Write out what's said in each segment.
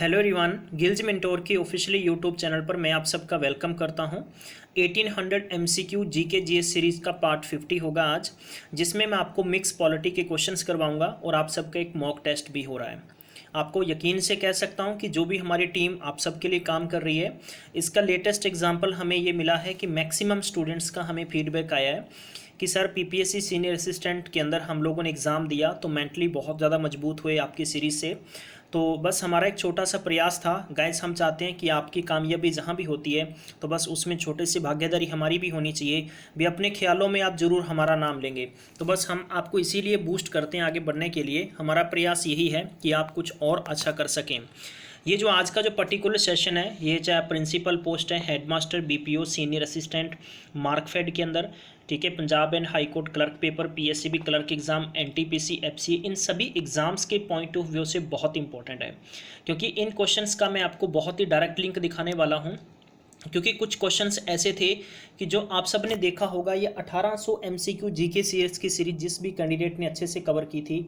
Hello everyone, गिल्ज mentor की officially YouTube channel पर मैं आप सबका वेलकम करता हूं। 1800 एमसीक्यू जीके जीएस सीरीज़ का पार्ट 50 होगा आज, जिसमें मैं आपको मिक्स पॉलिटी के क्वेश्चंस करवाऊंगा और आप सबका एक मॉक टेस्ट भी हो रहा है। आपको यकीन से कह सकता हूं कि जो भी हमारी टीम आप सबके लिए काम कर रही है, इसका लेटेस्ट एग्जाम्पल हमें ये मिला है कि मैक्सिमम स्टूडेंट्स का हमें फीडबैक आया है कि सर पीपीएससी सीनियर असिस्टेंट के अंदर हम लोगों ने एग्ज़ाम दिया तो मेंटली बहुत ज़्यादा मजबूत हुए आपकी सीरीज़ से। तो बस हमारा एक छोटा सा प्रयास था गाइस, हम चाहते हैं कि आपकी कामयाबी जहाँ भी होती है तो बस उसमें छोटी सी भागीदारी हमारी भी होनी चाहिए। भी अपने ख्यालों में आप ज़रूर हमारा नाम लेंगे, तो बस हम आपको इसीलिए बूस्ट करते हैं आगे बढ़ने के लिए। हमारा प्रयास यही है कि आप कुछ और अच्छा कर सकें। ये जो आज का जो पर्टिकुलर सेशन है, ये चाहे प्रिंसिपल पोस्ट है, headmaster, BPO, senior assistant, Markfed के अंदर, ठीक है, Punjab and high court clerk paper, PSCB clerk exam, NTPC, FCA, इन सभी एग्जाम्स के पॉइंट ऑफ व्यू से बहुत इंपॉर्टेंट है, क्योंकि इन क्वेश्चंस का मैं आपको बहुत ही डायरेक्ट लिंक दिखाने वाला हूँ। क्योंकि कुछ क्वेश्चंस ऐसे थे कि जो आप सब ने देखा होगा, ये 1800 एमसीक्यू जीके सीरीज की सीरीज जिस भी कैंडिडेट ने अच्छे से कवर की थी,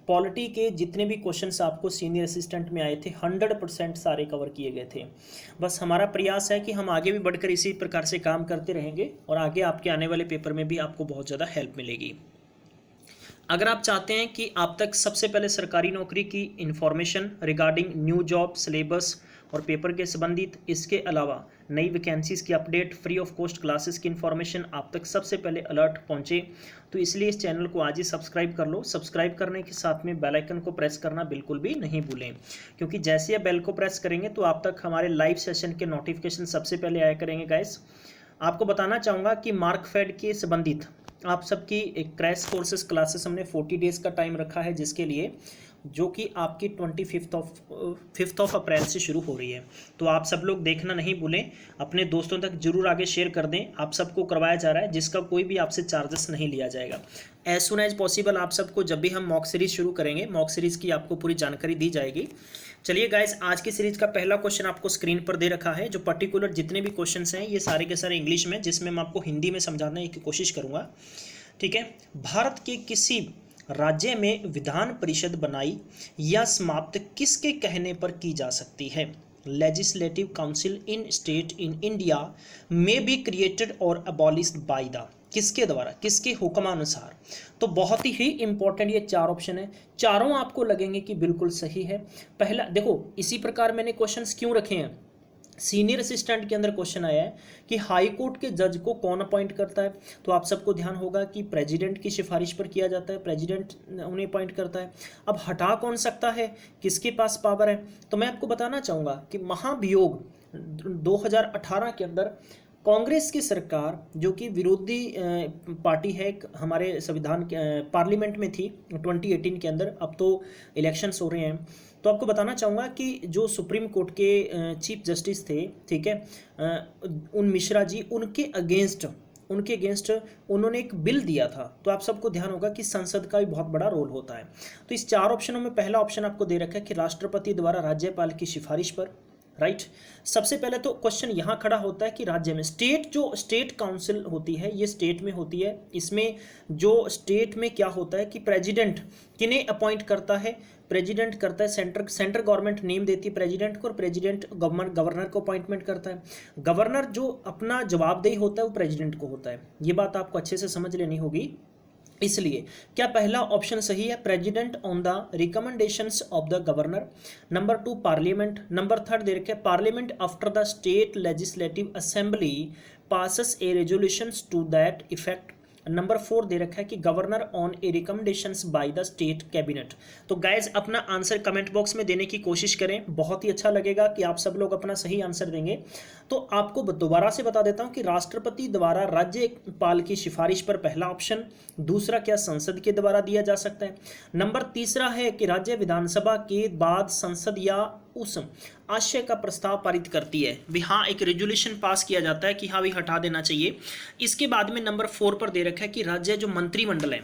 पॉलिटी के जितने भी क्वेश्चंस आपको सीनियर असिस्टेंट में आए थे 100% सारे कवर किए गए थे। बस हमारा प्रयास है कि हम आगे भी बढ़कर इसी प्रकार से काम करते रहेंगे और आगे आपके आने वाले पेपर में भी आपको बहुत ज़्यादा हेल्प मिलेगी। अगर आप चाहते हैं कि आप तक सबसे पहले सरकारी नौकरी की information regarding new job, syllabus और पेपर के संबंधित, इसके अलावा नई वैकेंसीज़ की update, free of cost classes की इन्फॉर्मेशन आप तक सबसे पहले अलर्ट पहुंचे, तो इसलिए इस चैनल को आज ही सब्सक्राइब कर लो। सब्सक्राइब करने के साथ में बेल आइकन को प्रेस करना बिल्कुल भी नहीं भूलें, क्योंकि जैसे आप बेल को प्रेस करेंगे तो आप तक हमारे लाइव सेशन के नोटिफिकेशन सबसे पहले आया करेंगे। गाइस, आपको बताना चाहूँगा कि मार्कफेड के संबंधित आप सबकी एक क्रैश कोर्सेज क्लासेस हमने 40 डेज़ का टाइम रखा है, जिसके लिए जो कि आपकी 5 अप्रैल से शुरू हो रही है। तो आप सब लोग देखना नहीं भूलें, अपने दोस्तों तक जरूर आगे शेयर कर दें। आप सबको करवाया जा रहा है, जिसका कोई भी आपसे चार्जेस नहीं लिया जाएगा। एज सुन एज पॉसिबल आप सबको जब भी हम मॉक सीरीज शुरू करेंगे, मॉक सीरीज़ की आपको पूरी जानकारी दी जाएगी। चलिए गाइस, आज की सीरीज का पहला क्वेश्चन आपको स्क्रीन पर दे रखा है। जो पर्टिकुलर जितने भी क्वेश्चंस हैं ये सारे के सारे इंग्लिश में, जिसमें मैं आपको हिंदी में समझाने की कोशिश करूंगा, ठीक है। भारत के किसी राज्य में विधान परिषद बनाई या समाप्त किसके कहने पर की जा सकती है? Legislative council in state in India में बी क्रिएटेड और अबॉलिश्ड बाय द, किसके द्वारा, किसके हुक्मानुसार? तो बहुत ही इंपॉर्टेंट ये चार ऑप्शन है, चारों आपको लगेंगे कि बिल्कुल सही है। पहला देखो, इसी प्रकार मैंने क्वेश्चंस क्यों रखे हैं। सीनियर असिस्टेंट के अंदर क्वेश्चन आया है कि हाई कोर्ट के जज को कौन अपॉइंट करता है, तो आप सबको ध्यान होगा कि प्रेसिडेंट की सिफारिश पर किया जाता है, प्रेसिडेंट उन्हें अपॉइंट करता है। अब हटा कौन सकता है, किसके पास पावर है? तो मैं आपको बताना चाहूँगा कि महाभियोग 2018 के अंदर कांग्रेस की सरकार, जो कि विरोधी पार्टी है हमारे संविधान पार्लियामेंट में थी 2018 के अंदर, अब तो इलेक्शंस हो रहे हैं, तो आपको बताना चाहूँगा कि जो सुप्रीम कोर्ट के चीफ जस्टिस थे, ठीक है, उन मिश्रा जी, उनके अगेंस्ट उन्होंने एक बिल दिया था। तो आप सबको ध्यान होगा कि संसद का भी बहुत बड़ा रोल होता है। तो इस चार ऑप्शनों में पहला ऑप्शन आपको दे रखा है कि राष्ट्रपति द्वारा राज्यपाल की सिफारिश पर, राइट। सबसे पहले तो क्वेश्चन यहाँ खड़ा होता है कि राज्य में जो स्टेट काउंसिल होती है, ये स्टेट में होती है। इसमें जो स्टेट में क्या होता है कि प्रेसिडेंट किन्हें अपॉइंट करता है? प्रेसिडेंट करता है, सेंट्रल गवर्नमेंट नेम देती है प्रेसिडेंट को, और प्रेसिडेंट गवर्नर को अपॉइंटमेंट करता है। गवर्नर जो अपना जवाबदेही होता है वो प्रेसिडेंट को होता है। ये बात आपको अच्छे से समझ लेनी होगी। इसलिए क्या पहला ऑप्शन सही है, president on the recommendations of the governor? Number 2 parliament, number 3 दे रखे parliament after the state legislative assembly passes a resolutions to that effect. Number 4 दे रखा है कि governor on a recommendations by the state cabinet. तो guys अपना answer comment box में देने की कोशिश करें, बहुत ही अच्छा लगेगा कि आप सब लोग अपना सही आंसर देंगे। तो आपको दोबारा से बता देता हूं कि राष्ट्रपति द्वारा राज्यपाल की सिफारिश पर पहला ऑप्शन, दूसरा क्या संसद के द्वारा दिया जा सकता है, नंबर तीसरा है कि राज्य विधानसभा के बाद संसद या उस आशय का प्रस्ताव पारित करती है, भी हाँ एक रेजोल्यूशन पास किया जाता है कि हाँ भी हटा देना चाहिए। इसके बाद में नंबर 4 पर दे रखा है कि राज्य जो मंत्रिमंडल है,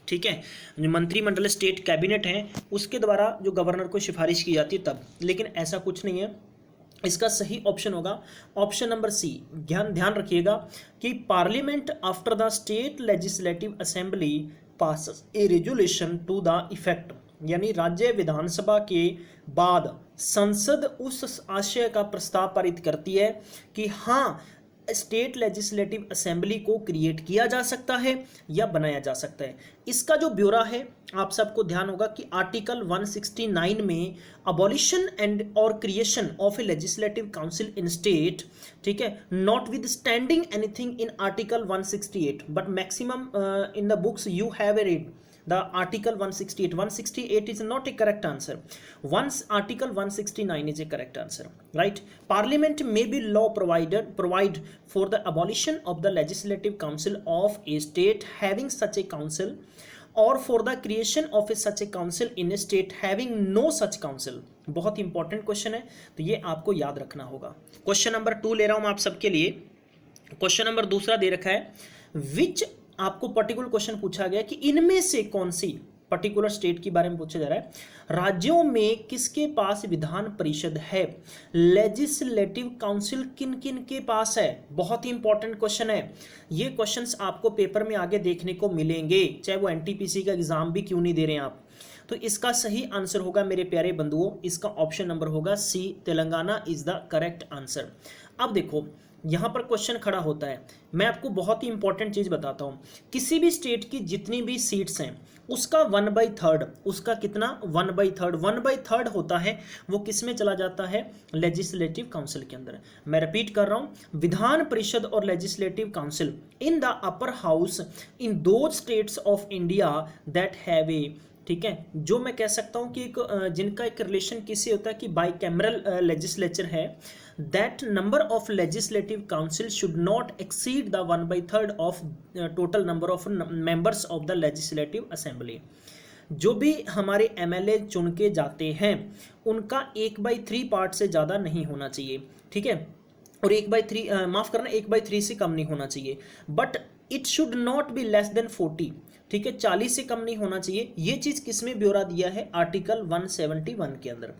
ठीक है, जो मंत्रिमंडल स्टेट कैबिनेट है, उसके द्वारा जो गवर्नर को सिफारिश की जाती है तब। लेकिन ऐसा कुछ नहीं है, इसका सही ऑप्शन होगा ऑप्शन नंबर सी। ध्यान रखिएगा कि parliament after the state legislative assembly pass a resolution to the effect यानी राज्य विधानसभा के बाद संसद उस आशय का प्रस्ताव पारित करती है कि हाँ, स्टेट लेजिस्लेटिव असेंबली को क्रिएट किया जा सकता है या बनाया जा सकता है। इसका जो ब्यौरा है आप सबको ध्यान होगा कि आर्टिकल 169 में अबॉलिशन एंड और creation of A legislative council in state, ठीक है, not with standing anything in article 168 but maximum in the books you have A read the article 168 is not a correct answer. Once article 169 is a correct answer, right? Parliament may be law provide for the abolition of the legislative council of a state having such a council or for the creation of a such a council in a state having no such council. बहुत important question है, तो ये आपको याद रखना होगा। Question number 2 ले रहा हूं मैं आप सबके लिए। क्वेश्चन नंबर दूसरा दे रखा है, विच आपको पर्टिकुलर क्वेश्चन पूछा गया कि इनमें से कौन सी, पर्टिकुलर स्टेट के बारे में पूछा जा रहा है, राज्यों में किसके पास विधान परिषद है, लेजिस्लेटिव काउंसिल किन किन के पास है। बहुत ही इंपॉर्टेंट क्वेश्चन है, ये क्वेश्चंस आपको पेपर में आगे देखने को मिलेंगे, चाहे वो एनटीपीसी का एग्जाम भी क्यों नहीं दे रहे हैं आप। तो इसका सही आंसर होगा मेरे प्यारे बंधुओं, इसका ऑप्शन नंबर होगा C, Telangana is the correct answer. अब देखो यहाँ पर क्वेश्चन खड़ा होता है, मैं आपको बहुत ही इंपॉर्टेंट चीज़ बताता हूँ, किसी भी स्टेट की जितनी भी सीट्स हैं उसका 1/3, उसका कितना 1/3, 1/3 होता है वो किस में चला जाता है, लेजिस्लेटिव काउंसिल के अंदर। मैं रिपीट कर रहा हूँ, विधान परिषद और legislative council in the upper house in those states of India that have a, ठीक है, जो मैं कह सकता हूँ कि जिनका एक रिलेशन किससे होता है कि बाइकैमरल लेजिस्लेचर है, that number of legislative council should not exceed the 1/3 of total number of members of the legislative assembly। जो भी हमारे एमएलए चुन के जाते हैं उनका 1/3 पार्ट से ज़्यादा नहीं होना चाहिए, ठीक है, और 1/3 माफ़ करना 1/3 से कम नहीं होना चाहिए, but it should not be less than 40, ठीक है, 40 से कम नहीं होना चाहिए। ये चीज़ किसमें ब्यौरा दिया है, आर्टिकल 171 के अंदर।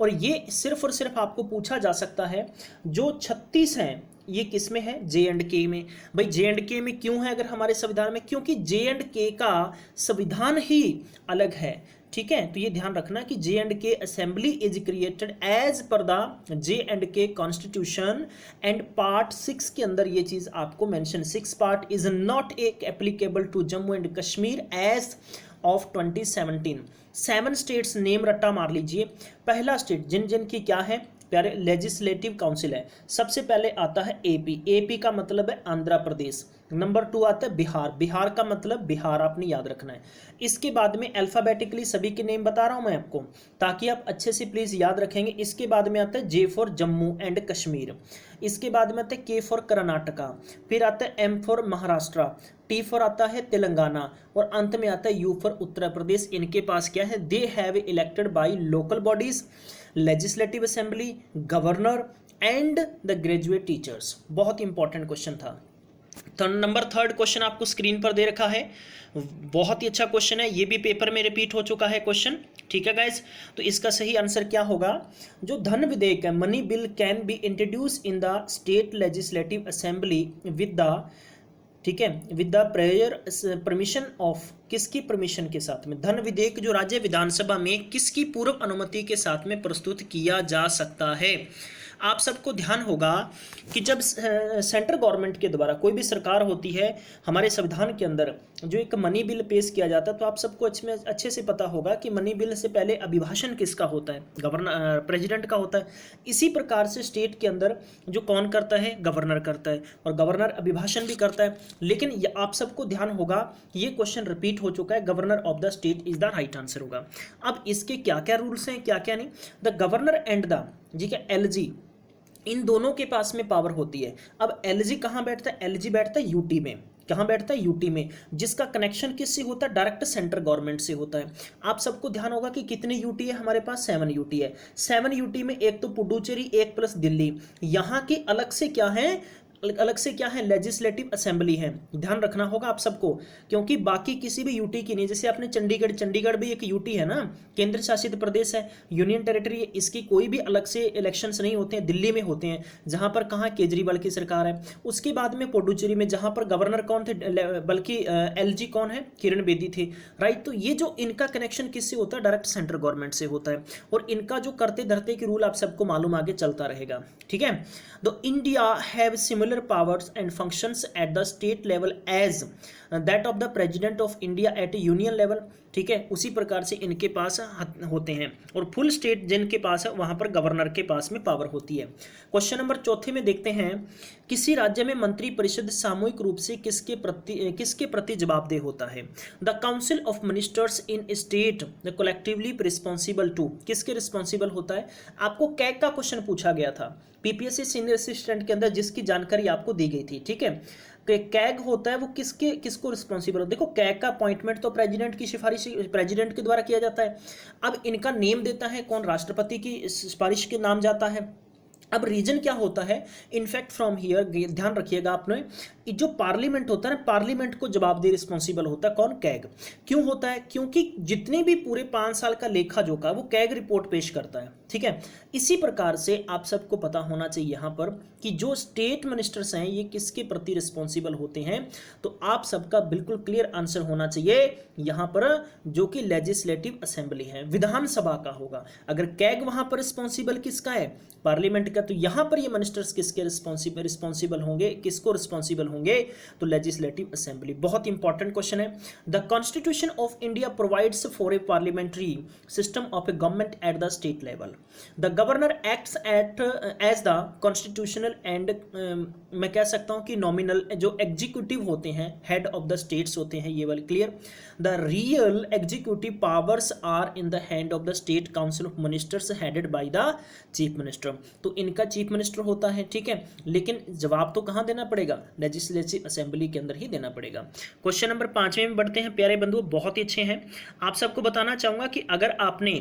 और ये सिर्फ और सिर्फ आपको पूछा जा सकता है, जो 36 हैं ये किस में है, J&K में। भाई J&K में क्यों है अगर हमारे संविधान में, क्योंकि J&K का संविधान ही अलग है, ठीक है, तो ये ध्यान रखना कि J&K assembly is created as per the J&K constitution and part 6 के अंदर ये चीज आपको mention, 6 part is not applicable to Jammu and Kashmir as of 2017। 7 states name रट्टा मार लीजिए। पहला स्टेट जिन जिन की क्या है प्यारे, लेजिस्लेटिव काउंसिल है। सबसे पहले आता है एपी, एपी का मतलब है आंध्र प्रदेश। नंबर 2 आता है बिहार, बिहार का मतलब बिहार, आपने याद रखना है। इसके बाद में अल्फाबेटिकली सभी के नेम बता रहा हूं मैं आपको ताकि आप अच्छे से प्लीज याद रखेंगे। इसके बाद में आता है J for Jammu and Kashmir, इसके बाद में आता है के फॉर कर्नाटका, फिर आता है M for Maharashtra, T for आता है तेलंगाना और अंत में आता है यू फॉर उत्तर प्रदेश। इनके पास क्या है, they have elected by local bodies, legislative assembly, governor and the graduate teachers. बहुत इंपॉर्टेंट क्वेश्चन था। नंबर 3 क्वेश्चन आपको स्क्रीन पर दे रखा है, बहुत ही अच्छा क्वेश्चन है, ये भी पेपर में रिपीट हो चुका है क्वेश्चन, ठीक है गाइस। तो इसका सही आंसर क्या होगा, जो धन विधेयक है, money bill can be introduce in the state legislative assembly with the, ठीक है, with the prayer permission of, किसकी परमिशन के साथ में, धन विधेयक जो राज्य विधानसभा में किसकी पूर्व अनुमति के साथ में प्रस्तुत किया जा सकता है। आप सबको ध्यान होगा कि जब सेंट्रल गवर्नमेंट के द्वारा कोई भी सरकार होती है हमारे संविधान के अंदर, जो एक मनी बिल पेश किया जाता है, तो आप सबको अच्छे से पता होगा कि मनी बिल से पहले अभिभाषण किसका होता है, गवर्नर प्रेसिडेंट का होता है। इसी प्रकार से स्टेट के अंदर जो कौन करता है, गवर्नर करता है, और गवर्नर अभिभाषण भी करता है। लेकिन आप सबको ध्यान होगा ये क्वेश्चन रिपीट हो चुका है, governor of the state is the right answer होगा। अब इसके क्या क्या रूल्स हैं, क्या क्या नहीं, द गवर्नर एंड द, ठीक है, एलजी, इन दोनों के पास में पावर होती है। अब एलजी कहाँ बैठता है, एलजी बैठता है यूटी में। कहाँ बैठता है, यूटी में, जिसका कनेक्शन किससे होता है, डायरेक्ट सेंट्रल गवर्नमेंट से होता है। आप सबको ध्यान होगा कि कितने यूटी है हमारे पास, 7 यूटी है। 7 यूटी में एक तो पुडुचेरी, एक प्लस दिल्ली, यहाँ के अलग से क्या है, अलग से क्या है, लेजिस्लेटिव असेंबली है। ध्यान रखना होगा आप सबको, क्योंकि बाकी किसी भी यूटी की नहीं। जैसे आपने चंडीगढ़, चंडीगढ़ भी एक यूटी है ना, केंद्र शासित प्रदेश है, यूनियन टेरिटरी है, इसकी कोई भी अलग से इलेक्शंस नहीं होते हैं, दिल्ली में होते हैं, जहां पर कहाँ केजरीवाल की सरकार है। उसके बाद में पुडुचेरी में, जहां पर गवर्नर कौन थे, बल्कि एलजी कौन है, किरण बेदी थे, राइट। तो ये जो इनका कनेक्शन किससे होता है, डायरेक्ट सेंट्रल गवर्नमेंट से होता है। और इनका जो करते धरते की रूल आप सबको मालूम आगे चलता रहेगा, ठीक है। तो India have similar powers and functions at the state level as that of the president of India at union level, ठीक है। उसी प्रकार से इनके पास होते हैं। और फुल स्टेट जिनके पास है वहां पर गवर्नर के पास में पावर होती है। क्वेश्चन नंबर चौथे में देखते हैं, किसी राज्य में मंत्री परिषद सामूहिक रूप से किसके प्रति जवाबदेह होता है। The council of ministers in state collectively responsible to, किसके रिस्पॉन्सिबल होता है। आपको कैग का क्वेश्चन पूछा गया था पीपीएससी सीनियर असिस्टेंट के अंदर, जिसकी जानकारी आपको दी गई थी, ठीक है। कैग होता है वो किसको रिस्पॉन्सिबल हो। देखो कैग का अपॉइंटमेंट तो प्रेसिडेंट की सिफारिश, प्रेसिडेंट के द्वारा किया जाता है। अब इनका नेम देता है कौन, राष्ट्रपति की सिफारिश के नाम जाता है। अब रीजन क्या होता है, इनफैक्ट फ्रॉम हियर, ध्यान रखिएगा आपने, जो पार्लियामेंट होता है ना, पार्लियामेंट को जवाबदेह रिस्पॉन्सिबल होता है कौन, कैग। क्यों होता है, क्योंकि जितने भी पूरे 5 साल का लेखा जोखा वो कैग रिपोर्ट पेश करता है, ठीक है। इसी प्रकार से आप सबको पता होना चाहिए यहाँ पर कि जो स्टेट मिनिस्टर्स हैं ये किसके प्रति रिस्पॉन्सिबल होते हैं। तो आप सबका बिल्कुल क्लियर आंसर होना चाहिए यहाँ पर, जो कि लेजिस्लेटिव असेंबली है, विधानसभा का होगा। अगर कैग वहां पर रिस्पॉन्सिबल किसका है, पार्लियामेंट का, तो यहां पर ये मिनिस्टर्स किसके रिस्पॉन्सिबल होंगे, किसको रिस्पॉन्सिबल होंगे, तो लेजिस्लेटिव असेंबली। बहुत इंपॉर्टेंट क्वेश्चन है। The constitution of India provides for a parliamentary system of a government at the state level. The governor acts as the constitutional and मैं कह सकता हूं कि नॉमिनल, जो एग्जीक्यूटिव होते हैं, हेड ऑफ द स्टेट्स होते हैं, ये वाले clear. The real executive powers are in the hand of the state council of ministers headed by the chief minister. तो इनका चीफ मिनिस्टर होता है, ठीक है। लेकिन जवाब तो कहां देना पड़ेगा, लेजिस्लेटिव असेंबली के अंदर ही देना पड़ेगा। क्वेश्चन नंबर 5 में बढ़ते हैं प्यारे बंधुओं, बहुत ही अच्छे हैं। आप सबको बताना चाहूंगा कि अगर आपने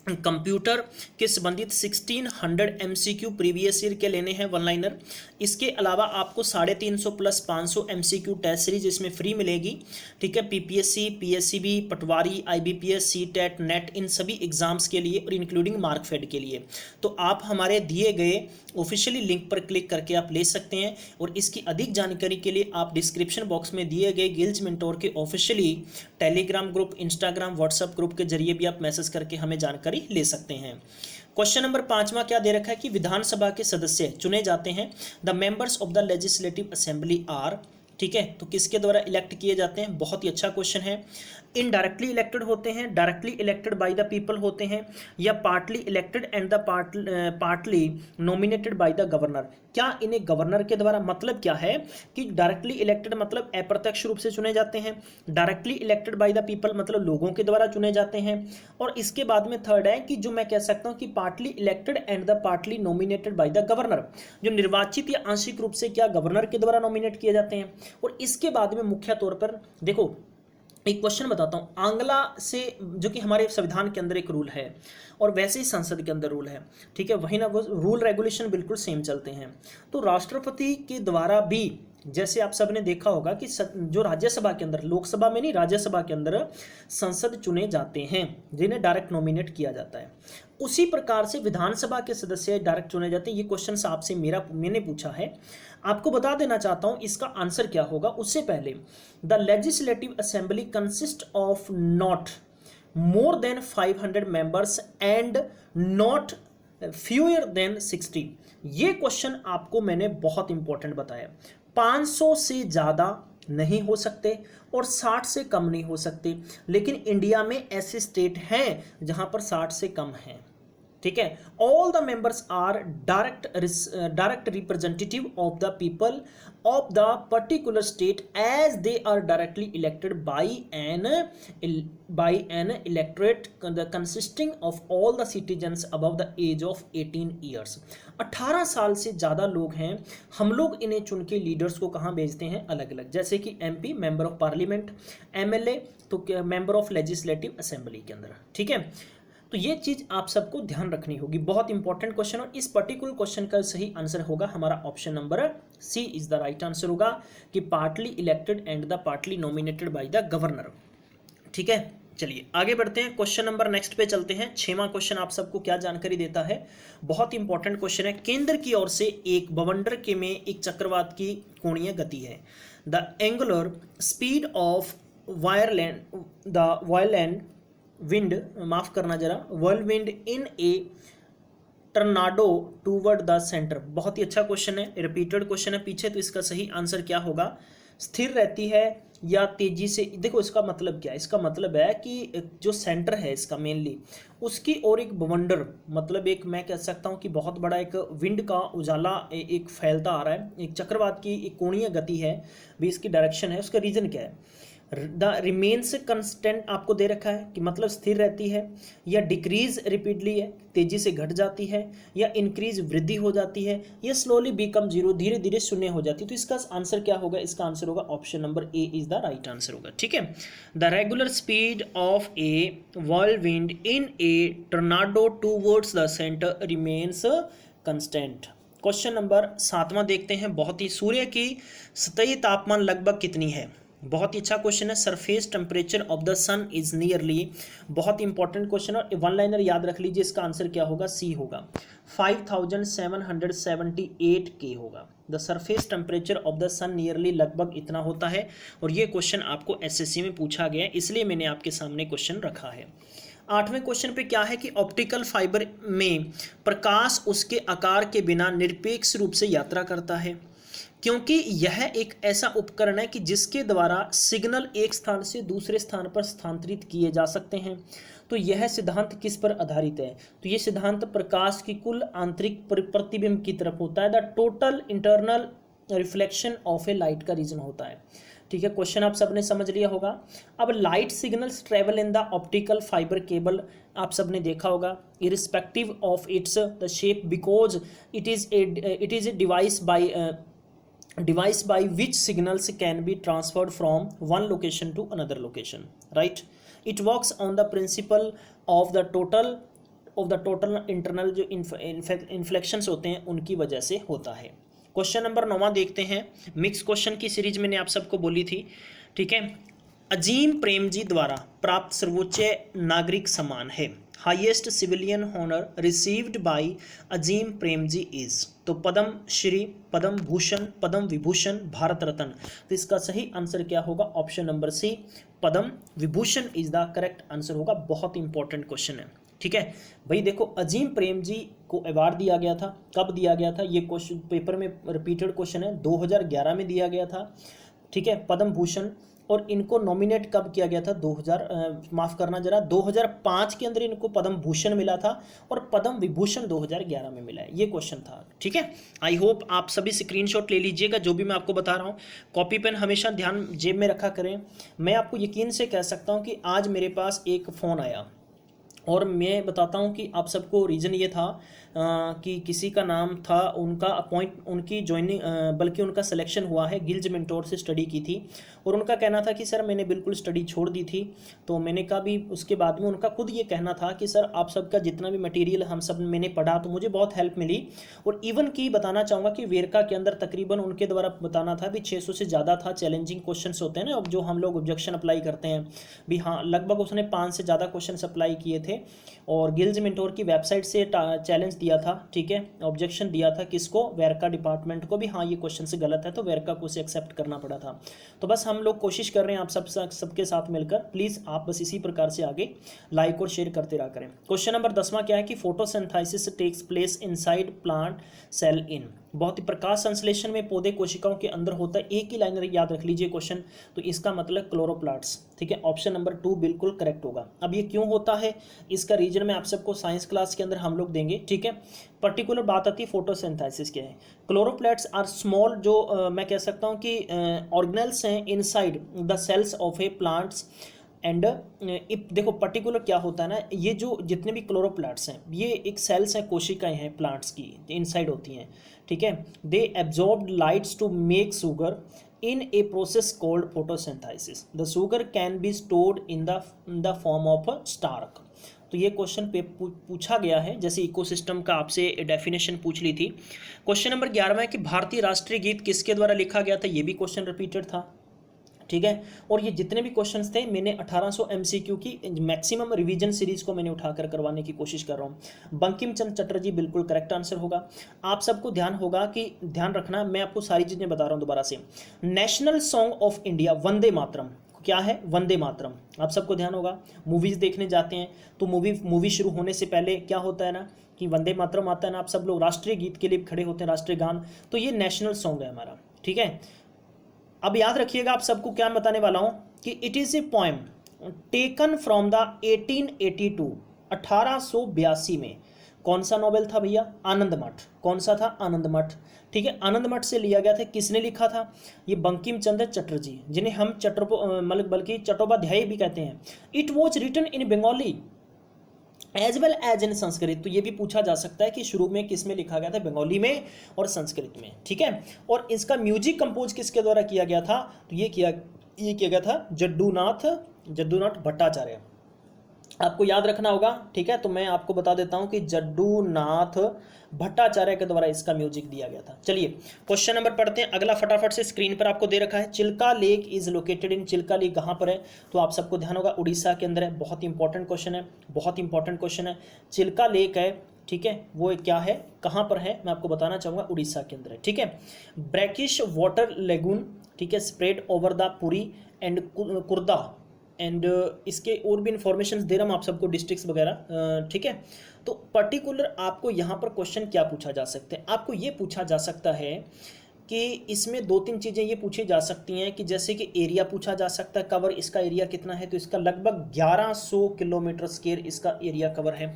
कंप्यूटर के संबंधित 1600 MCQ प्रीवियस ईयर के लेने हैं, वन लाइनर, इसके अलावा आपको 350 प्लस 500 MCQ टेस्ट सीरीज इसमें फ्री मिलेगी, ठीक है। पीपीएससी, पीएससीबी, पटवारी, आईबीपीएस, सीटेट, नेट, इन सभी एग्जाम्स के लिए और इंक्लूडिंग मार्कफेड के लिए। तो आप हमारे दिए गए ऑफिशियली लिंक पर क्लिक करके आप ले सकते हैं। और इसकी अधिक जानकारी के लिए आप डिस्क्रिप्शन बॉक्स में दिए गए गिल्ज मेंटोर के officially Telegram group, Instagram, WhatsApp group के जरिए भी आप मैसेज करके हमें जानकारी ले सकते हैं। क्वेश्चन नंबर 5वां क्या दे रखा है कि विधानसभा के सदस्य चुने जाते हैं। The members of the legislative assembly are, ठीक है। तो किसके द्वारा इलेक्ट किए जाते हैं, बहुत ही अच्छा क्वेश्चन है। इनडायरेक्टली इलेक्टेड होते हैं, directly elected by the people होते हैं, या partly elected and the partly nominated by the governor. क्या इन्हें गवर्नर के द्वारा, मतलब क्या है कि डायरेक्टली इलेक्टेड मतलब अप्रत्यक्ष रूप से चुने जाते हैं, directly elected by the people मतलब लोगों के द्वारा चुने जाते हैं। और इसके बाद में थर्ड है कि जो मैं कह सकता हूं कि partly elected and the partly nominated by the governor, जो निर्वाचित या आंशिक रूप से क्या गवर्नर के द्वारा नॉमिनेट किए जाते हैं। और इसके बाद में मुख्य तौर पर देखो एक क्वेश्चन बताता हूं, आंग्ला से, जो कि हमारे संविधान के अंदर एक रूल है और वैसे ही संसद के अंदर रूल है, ठीक है, वही ना, वो रूल रेगुलेशन बिल्कुल सेम चलते हैं। तो राष्ट्रपति के द्वारा भी, जैसे आप सबने देखा होगा कि जो राज्यसभा के अंदर, लोकसभा में नहीं, राज्यसभा के अंदर संसद चुने जाते हैं जिन्हें डायरेक्ट नॉमिनेट किया जाता है, उसी प्रकार से विधानसभा के सदस्य डायरेक्ट चुने जाते हैं। ये क्वेश्चन आपसे मैंने पूछा है, आपको बता देना चाहता हूं इसका आंसर क्या होगा। उससे पहले, the legislative assembly consist of not more than 500 members and not fewer than 60। ये क्वेश्चन आपको मैंने बहुत इंपॉर्टेंट बताया। 500 से ज़्यादा नहीं हो सकते और 60 से कम नहीं हो सकते, लेकिन इंडिया में ऐसे स्टेट हैं जहां पर 60 से कम हैं, ठीक है। All the members are direct representative of the people of the particular state as they are directly elected by an electorate consisting of all the citizens above the age of 18 years. 18 साल से ज़्यादा लोग हैं, हम लोग इन्हें चुन के लीडर्स को कहाँ भेजते हैं, अलग अलग, जैसे कि MP member of parliament, MLA तो मेंबर ऑफ लेजिस्लेटिव असेंबली के अंदर, ठीक है। तो ये चीज़ आप सबको ध्यान रखनी होगी, बहुत इंपॉर्टेंट क्वेश्चन। और इस पर्टिकुलर क्वेश्चन का सही आंसर होगा हमारा option number C is the right answer होगा, कि partly elected and the partly nominated by the governor. ठीक है, चलिए आगे बढ़ते हैं, क्वेश्चन नंबर नेक्स्ट पे चलते हैं। 6वां क्वेश्चन आप सबको क्या जानकारी देता है, बहुत इंपॉर्टेंट क्वेश्चन है। केंद्र की ओर से एक बवंडर के में एक चक्रवात की कोणीय गति है। The angular speed of wireland wind, माफ करना जरा, whirlwind in a tornado toward the centre. बहुत ही अच्छा क्वेश्चन है, रिपीटेड क्वेश्चन है पीछे, तो इसका सही आंसर क्या होगा, स्थिर रहती है या तेजी से। देखो इसका मतलब क्या है, इसका मतलब है कि जो सेंटर है इसका मेनली, उसकी और एक बवंडर, मतलब एक मैं कह सकता हूँ कि बहुत बड़ा एक विंड का उजाला एक फैलता आ रहा है, एक चक्रवात की एक कोणीय गति है भी इसकी डायरेक्शन है। उसका रीजन क्या है, द रिमेन्स कंस्टेंट आपको दे रखा है कि मतलब स्थिर रहती है, या डिक्रीज रिपीटली है, तेजी से घट जाती है, या इंक्रीज वृद्धि हो जाती है, या स्लोली बिकम जीरो, धीरे धीरे शून्य हो जाती है। तो इसका आंसर क्या होगा, इसका आंसर होगा option number A is the right answer होगा। ठीक है, the regular speed of a whirlwind in a tornado towards the centre remains constant. Question number 7वां देखते हैं, बहुत ही, सूर्य की सतही तापमान लगभग कितनी है। बहुत ही अच्छा क्वेश्चन है। Surface temperature of the sun is nearly, बहुत इंपॉर्टेंट क्वेश्चन, और वन लाइनर याद रख लीजिए, इसका आंसर क्या होगा, सी होगा, 5778 के होगा। The surface temperature of the sun nearly, लगभग इतना होता है। और ये क्वेश्चन आपको एसएससी में पूछा गया है, इसलिए मैंने आपके सामने क्वेश्चन रखा है। 8वें क्वेश्चन पे क्या है कि ऑप्टिकल फाइबर में प्रकाश उसके आकार के बिना निरपेक्ष रूप से यात्रा करता है, क्योंकि यह एक ऐसा उपकरण है कि जिसके द्वारा सिग्नल एक स्थान से दूसरे स्थान पर स्थानांतरित किए जा सकते हैं। तो यह सिद्धांत किस पर आधारित है, तो यह सिद्धांत प्रकाश की कुल आंतरिक प्रतिबिंब की तरफ होता है। The total internal reflection of A light का रीजन होता है। ठीक है, क्वेश्चन आप सबने समझ लिया होगा। अब light signals travel in the optical fibre cable, आप सबने देखा होगा, irrespective of its the shape, because it is a device by which signals can be transferred from one location to another location, right? It works on the principle of the total internal जो inflections होते हैं उनकी वजह से होता है। Question number 9 देखते हैं। मिक्स क्वेश्चन की सीरीज मैंने आप सबको बोली थी। ठीक है, अजीम प्रेमजी द्वारा प्राप्त सर्वोच्च नागरिक सम्मान है, highest civilian honour received by Azim Premji is, तो पद्म श्री, पद्म भूषण, पद्म विभूषण, भारत रत्न। तो इसका सही आंसर क्या होगा, option number C, Padma Vibhushan is the correct answer होगा। बहुत इंपॉर्टेंट क्वेश्चन है। ठीक है भाई, देखो अजीम प्रेम जी को अवार्ड दिया गया था, कब दिया गया था, ये क्वेश्चन पेपर में रिपीटेड क्वेश्चन है, 2011 में दिया गया था। ठीक है, पद्म भूषण, और इनको नॉमिनेट कब किया गया था, 2005 के अंदर इनको पद्म भूषण मिला था, और पद्म विभूषण 2011 में मिला है। ये क्वेश्चन था। ठीक है, आई होप आप सभी स्क्रीनशॉट ले लीजिएगा जो भी मैं आपको बता रहा हूँ। कॉपी पेन हमेशा ध्यान जेब में रखा करें। मैं आपको यकीन से कह सकता हूँ कि आज मेरे पास एक फ़ोन आया, और मैं बताता हूँ कि आप सबको रीज़न ये था कि किसी का नाम था, उनकी ज्वाइनिंग, बल्कि उनका सिलेक्शन हुआ है, गिल्ज मेंटोर से स्टडी की थी, और उनका कहना था कि सर मैंने बिल्कुल स्टडी छोड़ दी थी। तो मैंने कहा भी, उसके बाद में उनका खुद ये कहना था कि सर आप सबका जितना भी मटेरियल हम सब मैंने पढ़ा तो मुझे बहुत हेल्प मिली। और इवन की बताना चाहूँगा कि वेरका के अंदर तकरीबन उनके द्वारा बताना था भी 600 से ज़्यादा था चैलेंजिंग क्वेश्चन होते हैं ना, अब जो हम लोग ऑब्जेक्शन अप्लाई करते हैं भी, हाँ लगभग उसने 5 से ज़्यादा क्वेश्चन अप्लाई किए थे, और गिल्ज मेंटोर की वेबसाइट से चैलेंज दिया था। ठीक है, ऑब्जेक्शन दिया था किसको, वेरका डिपार्टमेंट को भी, हाँ ये क्वेश्चन से गलत है, तो वेरका को उसे एक्सेप्ट करना पड़ा था। तो बस हम लोग कोशिश कर रहे हैं आप सबके साथ मिलकर, प्लीज़ आप बस इसी प्रकार से आगे लाइक और शेयर करते रहा करें। क्वेश्चन नंबर 10वां क्या है कि photosynthesis takes place inside plant cell in, बहुत ही प्रकाश संश्लेषण में पौधे कोशिकाओं के अंदर होता है। एक ही लाइनर याद रख लीजिए क्वेश्चन, तो इसका मतलब क्लोरोप्लास्ट्स। ठीक है, ऑप्शन नंबर 2 बिल्कुल करेक्ट होगा। अब ये क्यों होता है, इसका रीजन में आप सबको साइंस क्लास के अंदर हम लोग देंगे। ठीक है, पर्टिकुलर बात आती है फोटोसिंथेसिस क्या है। क्लोरोप्लास्ट्स आर स्मॉल, जो मैं कह सकता हूँ कि ऑर्गेनेल्स हैं inside the cells of a plants and देखो पर्टिकुलर क्या होता है ना, ये जो जितने भी क्लोरोप्लास्ट्स हैं ये एक सेल्स हैं, कोशिकाएं हैं प्लांट्स की, इनसाइड होती हैं। ठीक है, they absorb lights to make sugar in a process called photosynthesis. The sugar can be stored in the form of a starch. तो तो ये क्वेश्चन पे पूछा गया है, जैसे इकोसिस्टम का आपसे डेफिनेशन पूछ ली थी। क्वेश्चन नंबर 11 है कि भारतीय राष्ट्रीय गीत किसके द्वारा लिखा गया था, ये भी क्वेश्चन रिपीटेड था। ठीक है, और ये जितने भी क्वेश्चंस थे मैंने 1800 एमसीक्यू की मैक्सिमम रिवीजन सीरीज को मैंने उठाकर करवाने की कोशिश कर रहा हूँ। बंकिम चंद्र चटर्जी बिल्कुल करेक्ट आंसर होगा। आप सबको ध्यान होगा कि ध्यान रखना, मैं आपको सारी चीज़ें बता रहा हूँ दोबारा से। National song of India Vande Mataram क्या है, वंदे मातरम, आप सबको ध्यान होगा। मूवीज़ देखने जाते हैं तो मूवी शुरू होने से पहले क्या होता है ना कि वंदे मातरम आता है ना, आप सब लोग राष्ट्रीय गीत के लिए खड़े होते हैं, राष्ट्रीय गान, तो ये नेशनल सॉन्ग है हमारा। ठीक है, अब याद रखिएगा आप सबको क्या बताने वाला हूं कि it is a poem taken from the 1882 1882 में। कौन सा नॉवेल था भैया, आनंद मठ। कौन सा था, आनंद मठ। ठीक है, आनंद मठ से लिया गया था। किसने लिखा था, ये बंकिम चंद्र चटर्जी, जिन्हें हम बल्कि चट्टोपाध्याय भी कहते हैं। It was written in Bengali as well as in Sanskrit. तो ये भी पूछा जा सकता है कि शुरू में किस में लिखा गया था, बंगाली में और संस्कृत में। ठीक है, और इसका म्यूजिक कंपोज किसके द्वारा किया गया था, तो ये किया गया था जड्डूनाथ भट्टाचार्य। आपको याद रखना होगा। ठीक है, तो मैं आपको बता देता हूं कि जड्डूनाथ भट्टाचार्य के द्वारा इसका म्यूजिक दिया गया था। चलिए क्वेश्चन नंबर पढ़ते हैं अगला फटाफट से, स्क्रीन पर आपको दे रखा है। Chilka lake is located in, Chilka lake कहाँ पर है, तो आप सबको ध्यान होगा उड़ीसा के अंदर है। बहुत इंपॉर्टेंट क्वेश्चन है, बहुत इंपॉर्टेंट क्वेश्चन है। चिल्का लेक है, ठीक है, वो क्या है, कहाँ पर है, मैं आपको बताना चाहूँगा, उड़ीसा के अंदर है। ठीक है, ब्रैकिश वाटर लेगून, ठीक है, spread over the Puri and Khurda and इसके और भी इंफॉर्मेशन दे रहा हूँ आप सबको, डिस्ट्रिक्ट्स वगैरह। ठीक है, तो पर्टिकुलर आपको यहाँ पर क्वेश्चन क्या पूछा जा सकता है, आपको ये पूछा जा सकता है कि इसमें दो तीन चीज़ें ये पूछी जा सकती हैं कि जैसे कि एरिया पूछा जा सकता है, कवर इसका एरिया कितना है, तो इसका लगभग 1100 किलोमीटर स्क्वायर इसका एरिया कवर है।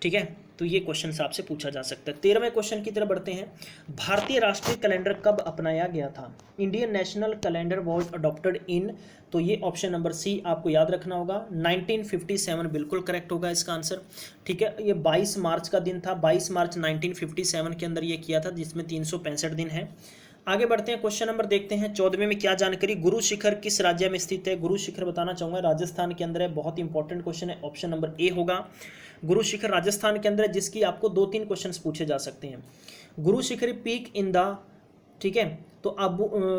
ठीक है, तो ये क्वेश्चन आपसे पूछा जा सकता है। 13वें क्वेश्चन की तरफ बढ़ते हैं। भारतीय राष्ट्रीय कैलेंडर कब अपनाया गया था, Indian national calendar was adopted in, तो ये ऑप्शन नंबर सी आपको याद रखना होगा, 1957 बिल्कुल करेक्ट होगा इसका आंसर। ठीक है, ये 22 मार्च का दिन था, 22 मार्च 1957 के अंदर ये किया था, जिसमें 365 दिन है। आगे बढ़ते हैं, क्वेश्चन नंबर देखते हैं 14वें में क्या जानकारी, गुरु शिखर किस राज्य में स्थित है, गुरु शिखर बताना चाहूँगा राजस्थान के अंदर है। बहुत इंपॉर्टेंट क्वेश्चन है, ऑप्शन नंबर ए होगा। गुरु शिखर राजस्थान के अंदर है, जिसकी आपको 2-3 क्वेश्चंस पूछे जा सकते हैं। Guru Shikhar peak in the, ठीक है, तो अब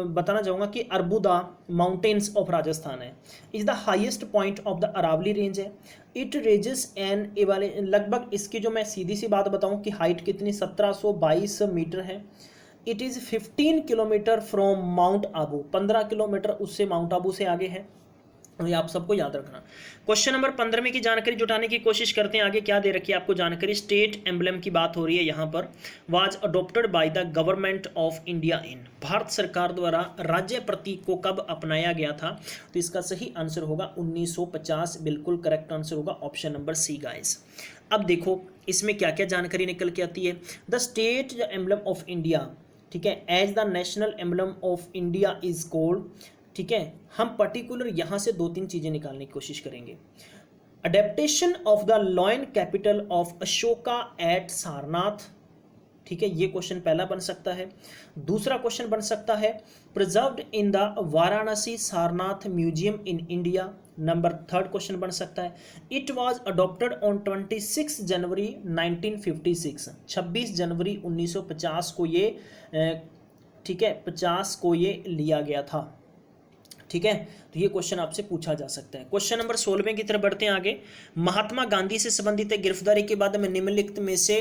बताना चाहूँगा कि अरबुदा माउंटेन्स ऑफ राजस्थान है, is the highest point of the Aravalli range है। इट रेजेस एन ए वाले, लगभग इसकी जो मैं सीधी सी बात बताऊँ कि हाइट कितनी 1722 मीटर है। It is 15 kilometre from mount Abu, 15 kilometre उससे माउंट आबू से आगे है। ये आप सबको याद रखना। क्वेश्चन नंबर 15 की जानकारी जुटाने की कोशिश करते हैं। आगे क्या दे रखी है आपको जानकारी, स्टेट एम्बलम की बात हो रही है यहाँ पर। Was adopted by the government of India in, Bharat सरकार द्वारा राज्य प्रतीक को कब अपनाया गया था, तो इसका सही आंसर होगा 1950, बिल्कुल करेक्ट आंसर होगा ऑप्शन नंबर सी गाइस। अब देखो इसमें क्या क्या जानकारी निकल के आती है। The state emblem of India, ठीक है, as the national emblem of India is called, ठीक है, हम पर्टिकुलर यहाँ से 2-3 चीज़ें निकालने की कोशिश करेंगे। Adaptation of the lion capital of Ashoka at Sarnath, ठीक है, ये क्वेश्चन पहला बन सकता है। दूसरा क्वेश्चन बन सकता है preserved in the Varanasi Sarnath museum in India, number 3 question बन सकता है। इट वाज अडॉप्टेड ऑन 26 जनवरी 1956, 26 जनवरी 1950 को ये, ठीक है, 50 को ये लिया गया था। ठीक है, तो ये क्वेश्चन आपसे पूछा जा सकता है। क्वेश्चन नंबर 16 की तरफ बढ़ते हैं आगे। महात्मा गांधी से संबंधित गिरफ्तारी के बाद में निम्नलिखित में से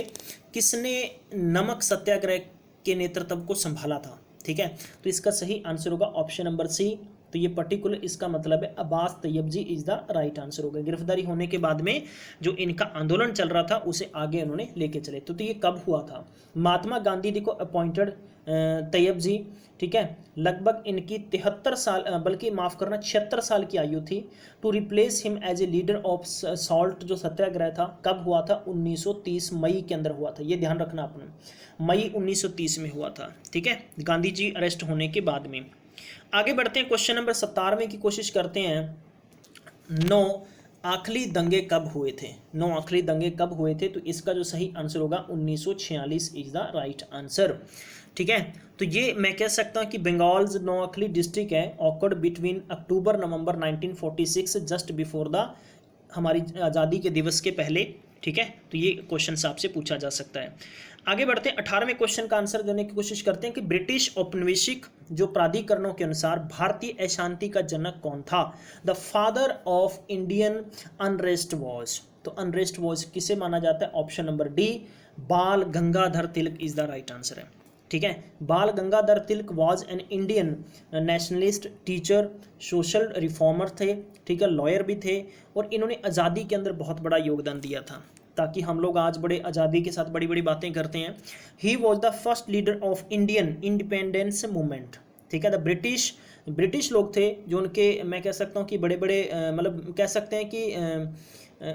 किसने नमक सत्याग्रह के नेतृत्व को संभाला था, ठीक है, तो इसका सही आंसर होगा ऑप्शन नंबर सी। तो ये पर्टिकुलर इसका मतलब है अब्बास तैयब जी इज द राइट आंसर होगा। गिरफ्तारी होने के बाद में जो इनका आंदोलन चल रहा था उसे आगे उन्होंने लेके चले। तो ये कब हुआ था, महात्मा गांधी जी को अपॉइंटेड तैयब जी, ठीक है, लगभग इनकी 73 साल, बल्कि माफ़ करना 76 साल की आयु थी, to replace him as a leader of salt, जो सत्याग्रह था कब हुआ था, 1930 मई के अंदर हुआ था। ये ध्यान रखना आपने, मई 1930 में हुआ था। ठीक है, गांधी जी अरेस्ट होने के बाद में। आगे बढ़ते हैं, क्वेश्चन नंबर 17 की कोशिश करते हैं। 9 आखिरी दंगे कब हुए थे, 9 आखिरी दंगे कब हुए थे, तो इसका जो सही आंसर होगा 1946 इज द राइट आंसर। ठीक है, तो ये मैं कह सकता हूँ कि बंगाल्स नोआखली डिस्ट्रिक्ट है, awkward between October November 1946 just before the हमारी आज़ादी के दिवस के पहले। ठीक है, तो ये क्वेश्चन आपसे पूछा जा सकता है। आगे बढ़ते हैं, 18वें क्वेश्चन का आंसर देने की कोशिश करते हैं कि ब्रिटिश औपनिवेशिक जो प्राधिकरणों के अनुसार भारतीय अशांति का जनक कौन था। The father of Indian unrest was, तो अनरेस्ट वॉज किसे माना जाता है? Option number D, Bal Gangadhar Tilak is the right answer है। ठीक है, Bal Gangadhar Tilak was an Indian nationalist, teacher, social reformer थे। ठीक है, लॉयर भी थे, और इन्होंने आज़ादी के अंदर बहुत बड़ा योगदान दिया था, ताकि हम लोग आज बड़े आज़ादी के साथ बड़ी बड़ी बातें करते हैं। He was the first leader of Indian independence movement. ठीक है, द ब्रिटिश लोग थे जो उनके, मैं कह सकता हूँ कि बड़े बड़े मतलब कह सकते हैं कि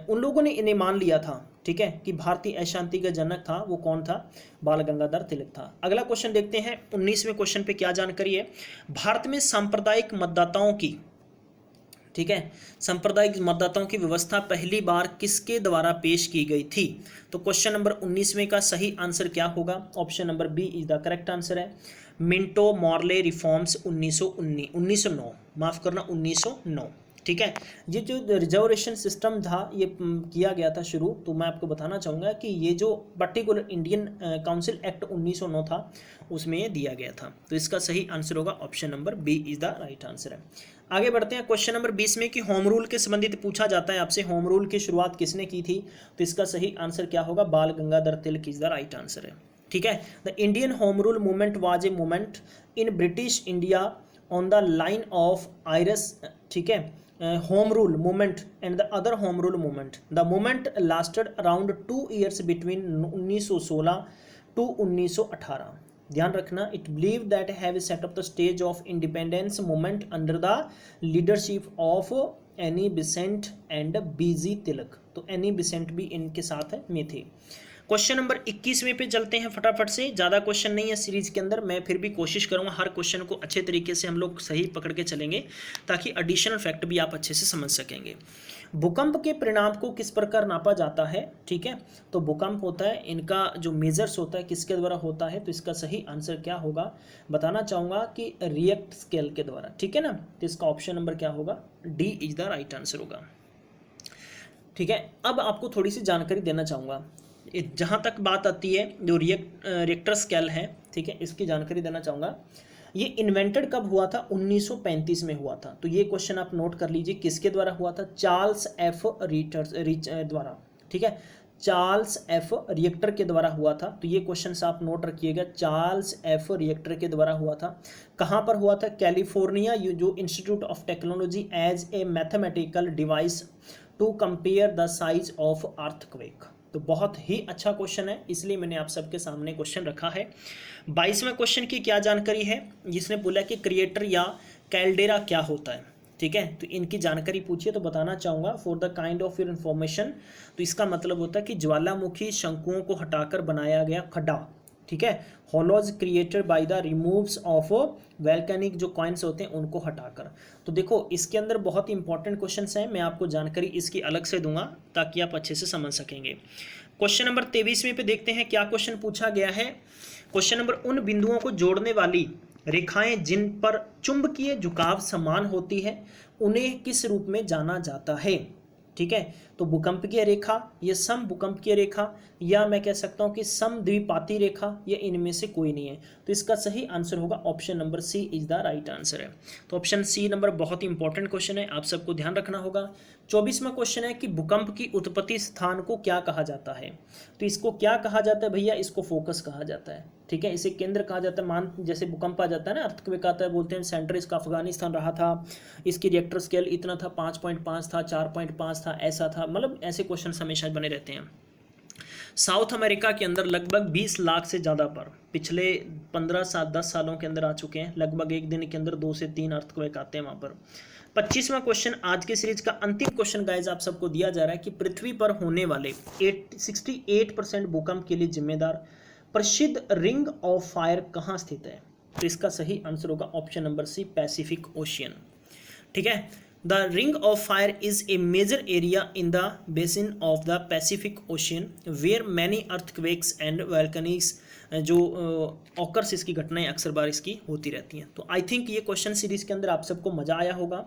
उन लोगों ने इन्हें मान लिया था। ठीक है, कि भारतीय अशांति का जनक था, वो कौन था? बाल गंगाधर तिलक था। अगला क्वेश्चन देखते हैं, 19वें क्वेश्चन पे क्या जानकारी है। भारत में सांप्रदायिक मतदाताओं की, ठीक है, सांप्रदायिक मतदाताओं की व्यवस्था पहली बार किसके द्वारा पेश की गई थी? तो क्वेश्चन नंबर 19वें का सही आंसर क्या होगा? Option number B is the correct answer है। मिंटो मॉर्ले रिफॉर्म्स 1909, माफ करना 1909। ठीक है, ये जो रिजर्वेशन सिस्टम था ये किया गया था शुरू, तो मैं आपको बताना चाहूँगा कि ये जो पर्टिकुलर इंडियन काउंसिल एक्ट 1909 था उसमें ये दिया गया था। तो इसका सही आंसर होगा option number B is the right answer है। आगे बढ़ते हैं, क्वेश्चन नंबर 20 में कि होम रूल के संबंधित पूछा जाता है आपसे, होम रूल की शुरुआत किसने की थी? तो इसका सही आंसर क्या होगा? Bal Gangadhar Tilak is the right answer है। ठीक है, the Indian home rule movement was a movement in British India on the line of Irish, ठीक है, home rule movement and the other home rule movement. The movement lasted around 2 years between 1916 to 1918. ध्यान रखना, it believed that have set up the stage of independence movement under the leadership of Annie Besant and BG Tilak. तो Annie Besant भी इनके साथ में थे। Question number 21वें पे चलते हैं फटाफट से। ज़्यादा क्वेश्चन नहीं है सीरीज के अंदर, मैं फिर भी कोशिश करूँगा हर क्वेश्चन को अच्छे तरीके से हम लोग सही पकड़ के चलेंगे, ताकि एडिशनल फैक्ट भी आप अच्छे से समझ सकेंगे। भूकंप के परिणाम को किस प्रकार नापा जाता है? ठीक है, तो भूकंप होता है, इनका जो मेजर्स होता है किसके द्वारा होता है? तो इसका सही आंसर क्या होगा? बताना चाहूँगा कि रिएक्ट स्केल के द्वारा। ठीक है ना, तो इसका ऑप्शन नंबर क्या होगा? D is the right answer होगा। ठीक है, अब आपको थोड़ी सी जानकारी देना चाहूँगा, जहाँ तक बात आती है जो रिएक्टर स्केल है, ठीक है, इसकी जानकारी देना चाहूँगा। ये इन्वेंटेड कब हुआ था? 1935 में हुआ था। तो ये क्वेश्चन आप नोट कर लीजिए, किसके द्वारा हुआ था? चार्ल्स एफ रीटर द्वारा। ठीक है, चार्ल्स एफ रिएक्टर के द्वारा हुआ था। तो ये क्वेश्चन आप नोट रखिएगा, चार्ल्स एफ रिएक्टर के द्वारा हुआ था। कहाँ पर हुआ था? कैलिफोर्निया जो institute of technology as a mathematical device to compare the size of earthquake. तो बहुत ही अच्छा क्वेश्चन है, इसलिए मैंने आप सबके सामने क्वेश्चन रखा है। 22वें क्वेश्चन की क्या जानकारी है? जिसने बोला कि क्रिएटर या कैल्डेरा क्या होता है। ठीक है, तो इनकी जानकारी पूछिए तो बताना चाहूँगा, for the kind of your information. तो इसका मतलब होता है कि ज्वालामुखी शंकुओं को हटाकर बनाया गया खड्डा। ठीक है, hollows created by the removes of volcanic जो कॉइन्स होते हैं उनको हटाकर। तो देखो इसके अंदर बहुत इंपॉर्टेंट क्वेश्चंस हैं, मैं आपको जानकारी इसकी अलग से दूंगा ताकि आप अच्छे से समझ सकेंगे। क्वेश्चन नंबर 23वें पे देखते हैं क्या क्वेश्चन पूछा गया है। क्वेश्चन नंबर, उन बिंदुओं को जोड़ने वाली रेखाएं जिन पर चुंबकीय झुकाव समान होती है उन्हें किस रूप में जाना जाता है? ठीक है, तो भूकंपीय रेखा, ये सम भूकंपीय रेखा, या मैं कह सकता हूँ कि सम द्विपाती रेखा, या इनमें से कोई नहीं है। तो इसका सही आंसर होगा option number C is the right answer है। तो ऑप्शन सी नंबर बहुत इंपॉर्टेंट क्वेश्चन है, आप सबको ध्यान रखना होगा। 24वां क्वेश्चन है कि भूकंप की उत्पत्ति स्थान को क्या कहा जाता है? तो इसको क्या कहा जाता है भैया? इसको फोकस कहा जाता है। ठीक है, इसे केंद्र कहा जाता है। मान जैसे भूकंप आ जाता है ना, अर्थक्वेक आता है, बोलते हैं सेंटर इसका अफगानिस्तान रहा था, इसकी रिएक्टर स्केल इतना था, 5.5 था, 4.5 था, ऐसा था, मतलब ऐसे क्वेश्चन हमेशा बने रहते हैं। साउथ अमेरिका के अंदर लगभग 20 लाख से ज़्यादा पर पिछले 10 सालों के अंदर आ चुके हैं। लगभग एक दिन के अंदर 2 से 3 अर्थक्वेक आते हैं वहाँ पर। 25वां क्वेश्चन, आज के सीरीज का अंतिम क्वेश्चन गाइज आप सबको दिया जा रहा है कि पृथ्वी पर होने वाले 68% भूकंप के लिए जिम्मेदार प्रसिद्ध रिंग ऑफ फायर कहाँ स्थित है? तो इसका सही आंसर होगा option number C, Pacific Ocean. ठीक है, the ring of fire is a major area in the basin of the Pacific Ocean where many earthquakes and volcanics जो ऑकर्स, इसकी घटनाएं अक्सर बार इसकी होती रहती हैं। तो आई थिंक ये क्वेश्चन सीरीज के अंदर आप सबको मजा आया होगा।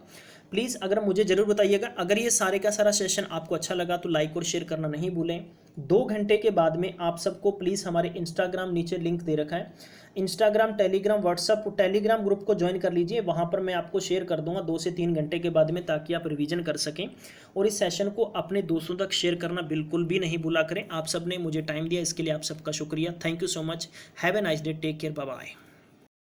प्लीज़ अगर मुझे ज़रूर बताइएगा, अगर ये सारे का सारा सेशन आपको अच्छा लगा तो लाइक और शेयर करना नहीं भूलें। 2 घंटे के बाद में आप सबको प्लीज़ हमारे इंस्टाग्राम, नीचे लिंक दे रखा है, Instagram, Telegram, WhatsApp, Telegram group को ज्वाइन कर लीजिए। वहाँ पर मैं आपको शेयर कर दूंगा 2 से 3 घंटे के बाद में, ताकि आप रिवीजन कर सकें। और इस सेशन को अपने दोस्तों तक शेयर करना बिल्कुल भी नहीं भूला करें। आप सब ने मुझे टाइम दिया, इसके लिए आप सबका शुक्रिया। Thank you so much. Have a nice day, take care, bye bye.